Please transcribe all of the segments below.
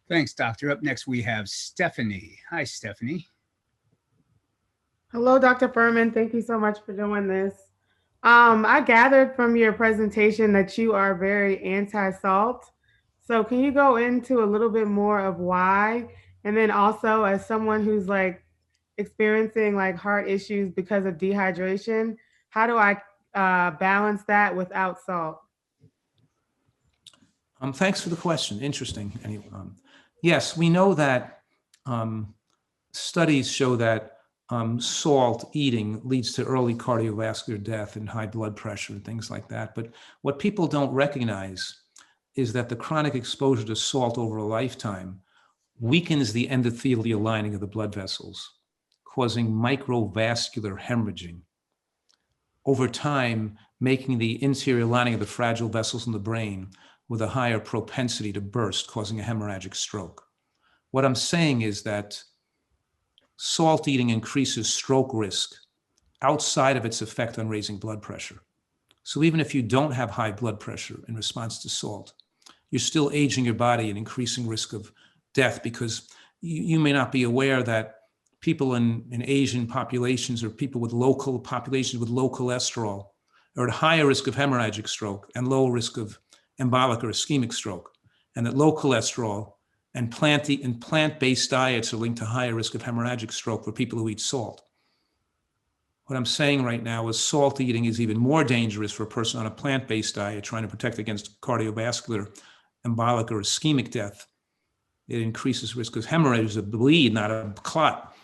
Thanks, Doctor. Up next, we have Stephanie. Hi, Stephanie. Hello, Dr. Fuhrman. Thank you so much for doing this. I gathered from your presentation that you are very anti-salt. So can you go into a little bit more of why? And then also, as someone who's like experiencing like heart issues because of dehydration, how do I balance that without salt? Thanks for the question. Interesting. Yes, we know that studies show that salt eating leads to early cardiovascular death and high blood pressure and things like that. But what people don't recognize is that the chronic exposure to salt over a lifetime weakens the endothelial lining of the blood vessels, causing microvascular hemorrhaging. Over time, making the interior lining of the fragile vessels in the brain with a higher propensity to burst, causing a hemorrhagic stroke. What I'm saying is that salt eating increases stroke risk outside of its effect on raising blood pressure. So even if you don't have high blood pressure in response to salt, you're still aging your body and increasing risk of death, because you may not be aware that people in Asian populations or people with local populations with low cholesterol are at higher risk of hemorrhagic stroke and low risk of embolic or ischemic stroke, and that low cholesterol and plant-based diets are linked to higher risk of hemorrhagic stroke for people who eat salt. What I'm saying right now is salt eating is even more dangerous for a person on a plant-based diet trying to protect against cardiovascular, embolic, or ischemic death. It increases risk of hemorrhage, a bleed, not a clot,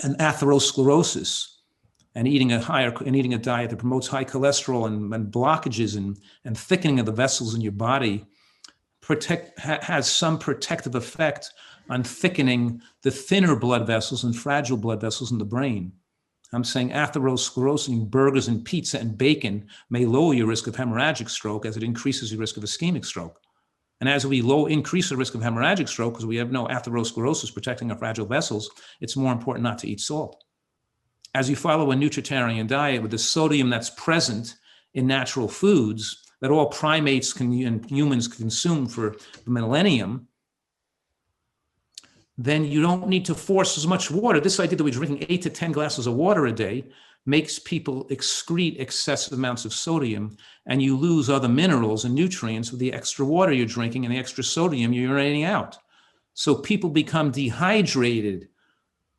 and atherosclerosis. And eating a diet that promotes high cholesterol and blockages and thickening of the vessels in your body has some protective effect on thickening the thinner blood vessels and fragile blood vessels in the brain. I'm saying atherosclerosis, eating burgers and pizza and bacon may lower your risk of hemorrhagic stroke as it increases your risk of ischemic stroke. And as we increase the risk of hemorrhagic stroke, because we have no atherosclerosis protecting our fragile vessels, it's more important not to eat salt. As you follow a Nutritarian diet with the sodium that's present in natural foods that all primates and humans consume for a millennium, then you don't need to force as much water. This idea that we're drinking 8 to 10 glasses of water a day makes people excrete excessive amounts of sodium, and you lose other minerals and nutrients with the extra water you're drinking and the extra sodium you're urinating out. So people become dehydrated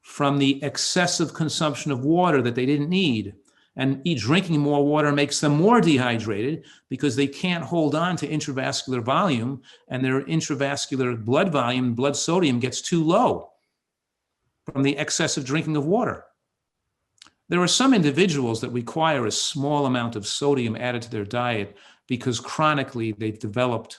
from the excessive consumption of water that they didn't need. And drinking more water makes them more dehydrated because they can't hold on to intravascular volume, and their intravascular blood volume, blood sodium gets too low from the excessive drinking of water. There are some individuals that require a small amount of sodium added to their diet because chronically they've developed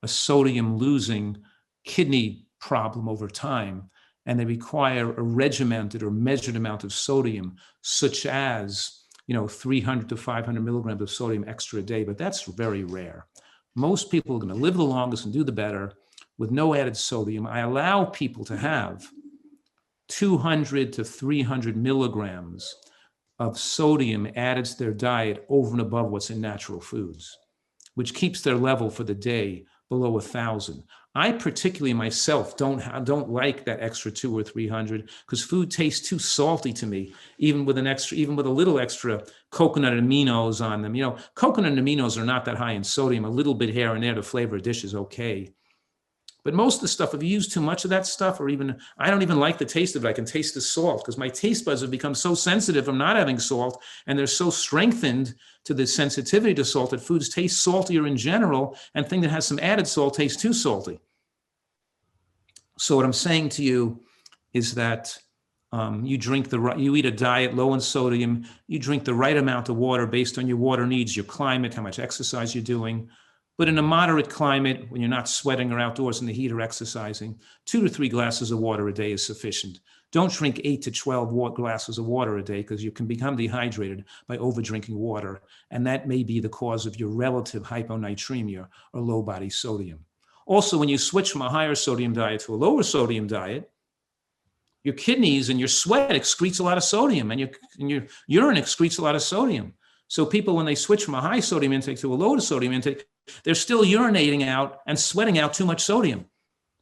a sodium losing kidney problem over time, and they require a regimented or measured amount of sodium, such as 300 to 500 milligrams of sodium extra a day, but that's very rare. Most people are going to live the longest and do the better with no added sodium. I allow people to have 200 to 300 milligrams of sodium added to their diet over and above what's in natural foods, which keeps their level for the day below 1,000. I particularly myself don't like that extra 200 or 300 because food tastes too salty to me, even with a little extra coconut aminos on them. Coconut aminos are not that high in sodium. A little bit here and there to flavor a dish is okay. But most of the stuff, if you use too much of that stuff, I don't even like the taste of it. I can taste the salt because my taste buds have become so sensitive from not having salt, and they're so strengthened to the sensitivity to salt that foods taste saltier in general, and thing that has some added salt tastes too salty. So what I'm saying to you is that you eat a diet low in sodium, you drink the right amount of water based on your water needs, your climate, how much exercise you're doing. But in a moderate climate, when you're not sweating or outdoors in the heat or exercising, 2 to 3 glasses of water a day is sufficient. Don't drink 8 to 12 glasses of water a day because you can become dehydrated by over drinking water. And that may be the cause of your relative hyponatremia or low body sodium. Also, when you switch from a higher sodium diet to a lower sodium diet, your kidneys and your sweat excretes a lot of sodium, and your urine excretes a lot of sodium. So people, when they switch from a high sodium intake to a low sodium intake, they're still urinating out and sweating out too much sodium.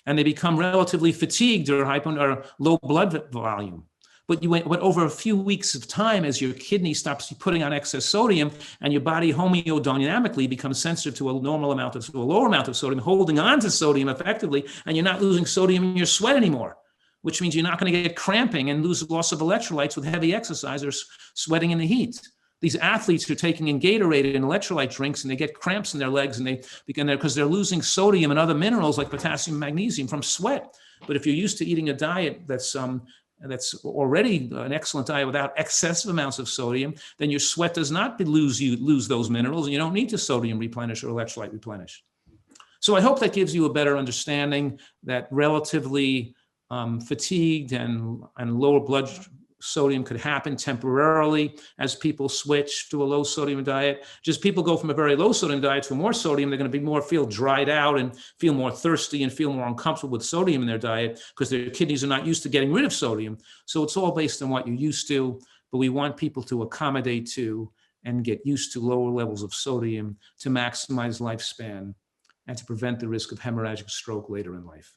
and they become relatively fatigued or low blood volume. But you went over a few weeks of time, as your kidney stops putting on excess sodium and your body homeodynamically becomes sensitive to a lower amount of sodium, holding on to sodium effectively, and you're not losing sodium in your sweat anymore, which means you're not going to get cramping and lose loss of electrolytes with heavy exercise or sweating in the heat. These athletes are taking in Gatorade and electrolyte drinks, and they get cramps in their legs, and they begin there because they're losing sodium and other minerals like potassium and magnesium from sweat. But if you're used to eating a diet that's already an excellent diet without excessive amounts of sodium, then your sweat does not lose those minerals, and you don't need to sodium replenish or electrolyte replenish. So I hope that gives you a better understanding that relatively fatigued and lower blood sodium could happen temporarily as people switch to a low sodium diet. Just people go from a very low sodium diet to more sodium, they're going to feel dried out and feel more thirsty and feel more uncomfortable with sodium in their diet because their kidneys are not used to getting rid of sodium. So it's all based on what you're used to, but we want people to accommodate to and get used to lower levels of sodium to maximize lifespan and to prevent the risk of hemorrhagic stroke later in life.